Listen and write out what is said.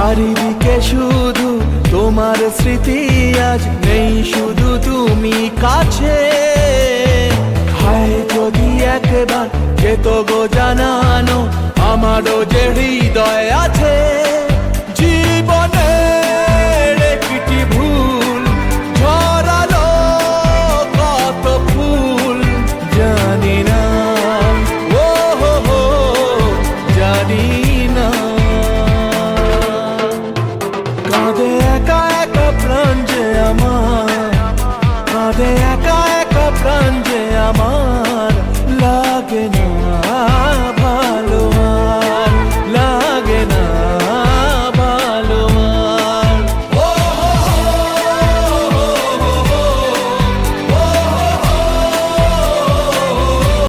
চারিদিকে শুধু তোমার স্মৃতি, আজ নেই শুধু তুমি কাছে। হায় যদি একবার যেত গো জানানো, আমারও যে হৃদয় আছে।